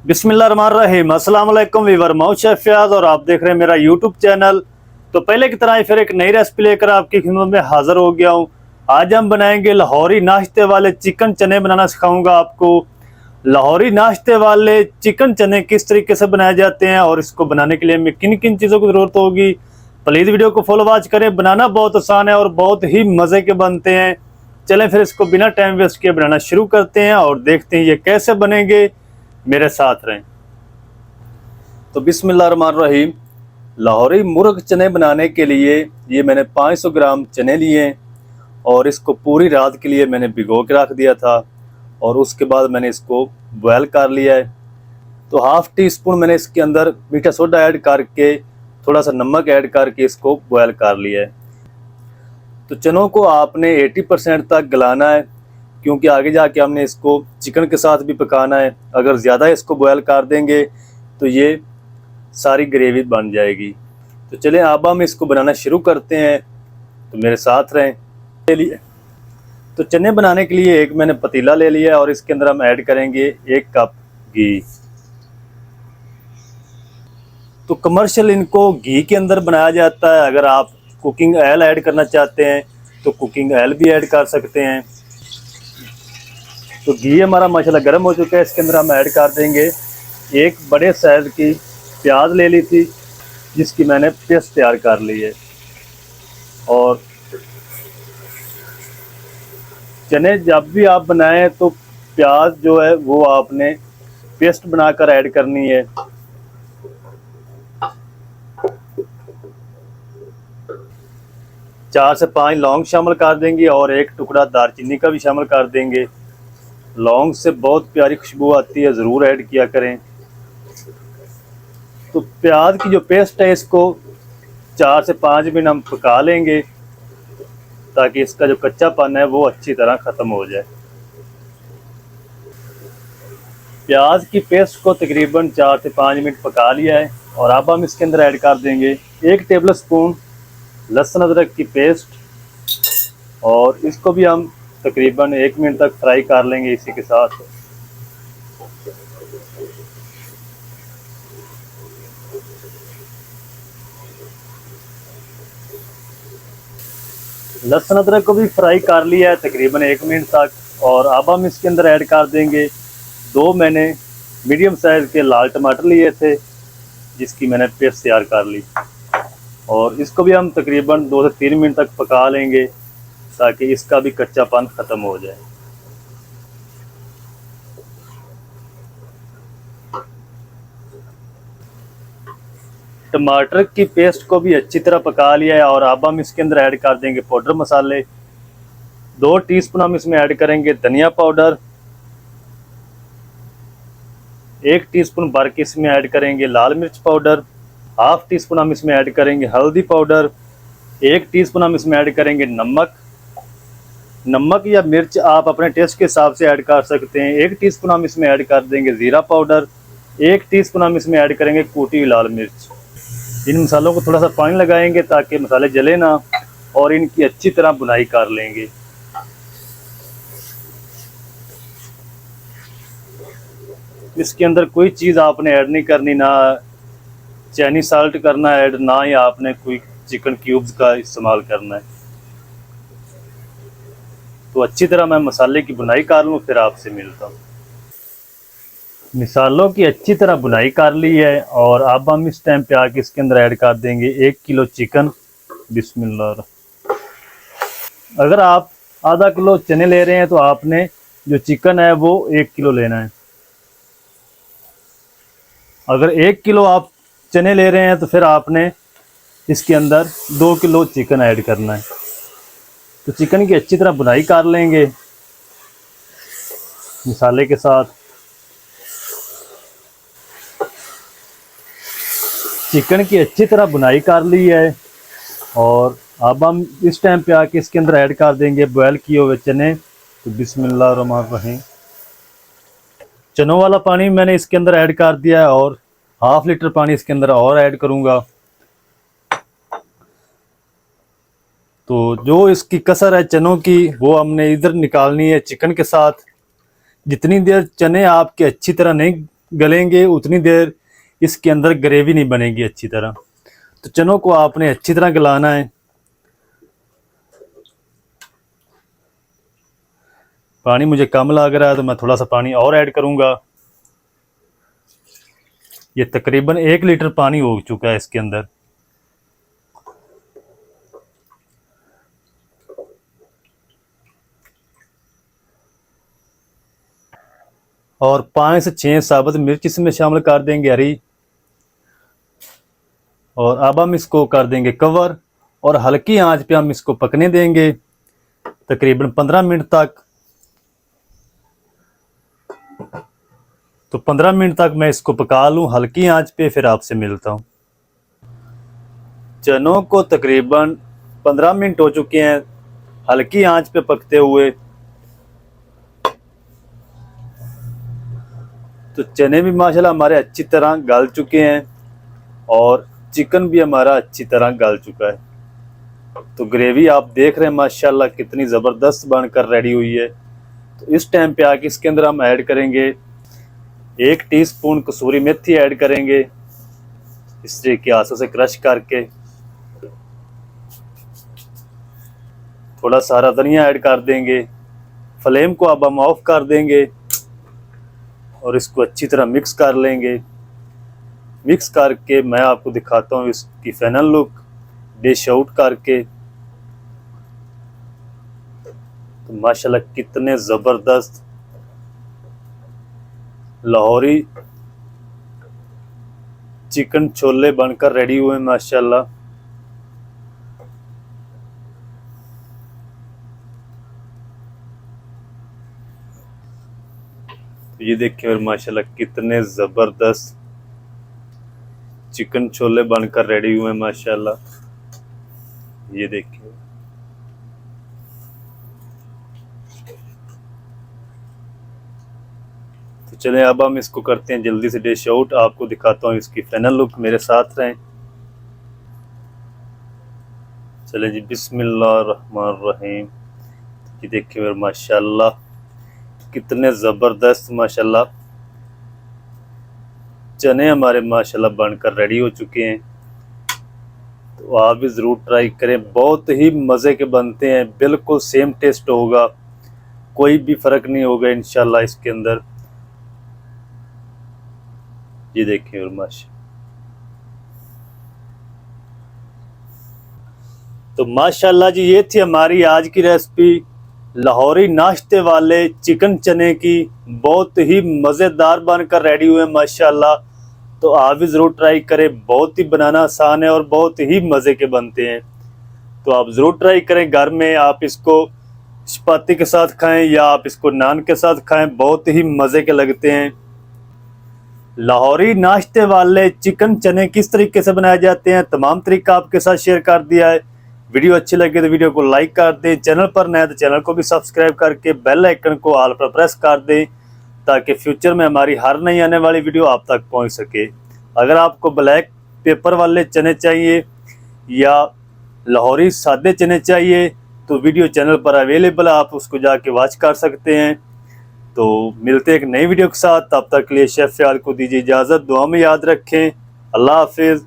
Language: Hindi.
बिस्मिल्लाहिर्रहमानिर्रहीम। अस्सलाम वालेकुम वीवर, मैं शेफ फयाज और आप देख रहे हैं मेरा यूट्यूब चैनल। तो पहले की तरह ही फिर एक नई रेसिपी लेकर आपकी खिदमत में हाजिर हो गया हूँ। आज हम बनाएंगे लाहौरी नाश्ते वाले चिकन चने बनाना सिखाऊंगा आपको। लाहौरी नाश्ते वाले चिकन चने किस तरीके से बनाए जाते हैं और इसको बनाने के लिए हमें किन किन चीज़ों की ज़रूरत होगी, प्लीज़ वीडियो को फॉलो वॉच करें। बनाना बहुत आसान है और बहुत ही मज़े के बनते हैं। चलें फिर इसको बिना टाइम वेस्ट किए बनाना शुरू करते हैं और देखते हैं ये कैसे बनेंगे। मेरे साथ रहें। तो बिस्मिल्लाहिर्रहमानिर्रहीम। लाहौरी मुर्ग चने बनाने के लिए ये मैंने 500 ग्राम चने लिए और इसको पूरी रात के लिए मैंने भिगो के रख दिया था और उसके बाद मैंने इसको बॉयल कर लिया है। तो हाफ़ टी स्पून मैंने इसके अंदर मीठा सोडा ऐड करके थोड़ा सा नमक ऐड करके इसको बॉयल कर लिया है। तो चनों को आपने 80% तक गलाना है क्योंकि आगे जाके हमने इसको चिकन के साथ भी पकाना है। अगर ज़्यादा इसको बॉयल कर देंगे तो ये सारी ग्रेवी बन जाएगी। तो चलें अब हम इसको बनाना शुरू करते हैं, तो मेरे साथ रहें। ले लिए तो चने बनाने के लिए एक मैंने पतीला ले लिया है और इसके अंदर हम ऐड करेंगे 1 कप घी। तो कमर्शियल इनको घी के अंदर बनाया जाता है। अगर आप कुकिंग ऑयल ऐड करना चाहते हैं तो कुकिंग ऑयल भी ऐड कर सकते हैं। तो घी हमारा माशाल्लाह गर्म हो चुका है। इसके अंदर हम ऐड कर देंगे एक बड़े साइज की प्याज ले ली थी जिसकी मैंने पेस्ट तैयार कर ली है। और चने जब भी आप बनाएं तो प्याज जो है वो आपने पेस्ट बनाकर ऐड करनी है। चार से 5 लौंग शामिल कर देंगे और एक टुकड़ा दालचीनी का भी शामिल कर देंगे। लौंग से बहुत प्यारी खुशबू आती है, ज़रूर ऐड किया करें। तो प्याज की जो पेस्ट है इसको 4 से 5 मिनट हम पका लेंगे ताकि इसका जो कच्चापन है वो अच्छी तरह ख़त्म हो जाए। प्याज की पेस्ट को तकरीबन 4 से 5 मिनट पका लिया है और अब हम इसके अंदर ऐड कर देंगे 1 टेबल स्पून लहसुन अदरक की पेस्ट और इसको भी हम तकरीबन 1 मिनट तक फ्राई कर लेंगे इसी के साथ। लहसुन अदरक को भी फ्राई कर लिया है तकरीबन 1 मिनट तक और अब हम इसके अंदर ऐड कर देंगे 2 मैंने मीडियम साइज़ के लाल टमाटर लिए थे जिसकी मैंने पेस्ट तैयार कर ली और इसको भी हम तकरीबन 2 से 3 मिनट तक पका लेंगे ताकि इसका भी कच्चापन ख़त्म हो जाए। टमाटर की पेस्ट को भी अच्छी तरह पका लिया है और अब हम इसके अंदर ऐड कर देंगे पाउडर मसाले। 2 टीस्पून हम इसमें ऐड करेंगे धनिया पाउडर, 1 टीस्पून भर के इसमें ऐड करेंगे लाल मिर्च पाउडर, हाफ टी स्पून हम इसमें ऐड करेंगे हल्दी पाउडर, 1 टीस्पून हम इसमें ऐड करेंगे नमक या मिर्च आप अपने टेस्ट के हिसाब से ऐड कर सकते हैं। 1 टीस्पून हम इसमें ऐड कर देंगे ज़ीरा पाउडर, 1 टीस्पून हम इसमें ऐड करेंगे कूटी हुई लाल मिर्च। इन मसालों को थोड़ा सा पानी लगाएंगे ताकि मसाले जले ना और इनकी अच्छी तरह भुनाई कर लेंगे। इसके अंदर कोई चीज़ आपने ऐड नहीं करनी, ना चाइनीज साल्ट करना ऐड, ना ही आपने कोई चिकन क्यूब्स का इस्तेमाल करना है। तो अच्छी तरह मैं मसाले की भुनाई कर लूँ फिर आपसे मिलता हूँ। मसालों की अच्छी तरह भुनाई कर ली है और अब हम इस टाइम पे आके इसके अंदर ऐड कर देंगे 1 किलो चिकन। बिस्मिल्लाह। अगर आप आधा किलो चने ले रहे हैं तो आपने जो चिकन है वो 1 किलो लेना है। अगर 1 किलो आप चने ले रहे हैं तो फिर आपने इसके अंदर 2 किलो चिकन ऐड करना है। तो चिकन की अच्छी तरह भुनाई कर लेंगे मसाले के साथ। चिकन की अच्छी तरह भुनाई कर ली है और अब हम इस टाइम पे आके इसके अंदर ऐड कर देंगे बॉयल किए हुए चने। तो बिस्मिल्लाहिर्रहमानिर्रहीम। चनों वाला पानी मैंने इसके अंदर ऐड कर दिया है और हाफ लीटर पानी इसके अंदर और ऐड करूंगा। तो जो इसकी कसर है चनों की वो हमने इधर निकालनी है चिकन के साथ। जितनी देर चने आपके अच्छी तरह नहीं गलेंगे उतनी देर इसके अंदर ग्रेवी नहीं बनेगी अच्छी तरह। तो चनों को आपने अच्छी तरह गलाना है। पानी मुझे कम लग रहा है तो मैं थोड़ा सा पानी और ऐड करूंगा। ये तकरीबन 1 लीटर पानी हो चुका है इसके अंदर। और 5 से 6 साबुत मिर्च इसमें शामिल कर देंगे हरी। और अब हम इसको कर देंगे कवर और हल्की आंच पे हम इसको पकने देंगे तकरीबन 15 मिनट तक। तो 15 मिनट तक मैं इसको पका लूं हल्की आंच पे, फिर आपसे मिलता हूं। चनों को तकरीबन 15 मिनट हो चुके हैं हल्की आंच पे पकते हुए। तो चने भी माशाल्लाह हमारे अच्छी तरह गल चुके हैं और चिकन भी हमारा अच्छी तरह गल चुका है। तो ग्रेवी आप देख रहे हैं माशाल्लाह कितनी ज़बरदस्त बनकर रेडी हुई है। तो इस टाइम पे आके इसके अंदर हम ऐड करेंगे 1 टीस्पून कसूरी मेथी ऐड करेंगे इस तरीके के हाथों से क्रश करके। थोड़ा सा हरा धनिया ऐड कर देंगे। फ्लेम को अब हम ऑफ कर देंगे और इसको अच्छी तरह मिक्स कर लेंगे। मिक्स करके मैं आपको दिखाता हूँ इसकी फाइनल लुक डिश आउट करके। तो माशाल्लाह कितने ज़बरदस्त लाहौरी चिकन छोले बनकर रेडी हुए माशाल्लाह। तो ये देखिए और माशाल्लाह कितने ज़बरदस्त चिकन छोले बनकर रेडी हुए माशाल्लाह। ये देखिए तो चलें अब हम इसको करते हैं जल्दी से डिश आउट। आपको दिखाता हूँ इसकी फाइनल लुक, मेरे साथ रहें। चलें जी, बिस्मिल्लाहिर्रहमानिर्रहीम। ये देखिए माशाल्लाह कितने ज़बरदस्त माशाल्लाह चने हमारे माशाल्लाह बनकर रेडी हो चुके हैं। तो आप भी ज़रूर ट्राई करें, बहुत ही मज़े के बनते हैं, बिल्कुल सेम टेस्ट होगा, कोई भी फ़र्क नहीं होगा इंशाल्लाह इसके अंदर। ये देखिए और माशा तो माशाल्लाह जी ये थी हमारी आज की रेसिपी लाहौरी नाश्ते वाले चिकन चने की। बहुत ही मज़ेदार बनकर रेडी हुए माशाल्लाह। तो आप भी ज़रूर ट्राई करें, बहुत ही बनाना आसान है और बहुत ही मज़े के बनते हैं। तो आप ज़रूर ट्राई करें घर में। आप इसको चपाती के साथ खाएं या आप इसको नान के साथ खाएं, बहुत ही मज़े के लगते हैं। लाहौरी नाश्ते वाले चिकन चने किस तरीके से बनाए जाते हैं तमाम तरीका आपके साथ शेयर कर दिया है। वीडियो अच्छी लगे तो वीडियो को लाइक कर दें, चैनल पर नए तो चैनल को भी सब्सक्राइब करके बेल आइकन को ऑल पर प्रेस कर दें ताकि फ्यूचर में हमारी हर नई आने वाली वीडियो आप तक पहुंच सके। अगर आपको ब्लैक पेपर वाले चने चाहिए या लाहौरी सादे चने चाहिए तो वीडियो चैनल पर अवेलेबल है, आप उसको जाके वॉच कर सकते हैं। तो मिलते हैं एक नई वीडियो के साथ, तब तक के लिए शेफ फ़याद को दीजिए इजाज़त। दुआ में याद रखें। अल्लाह हाफिज़।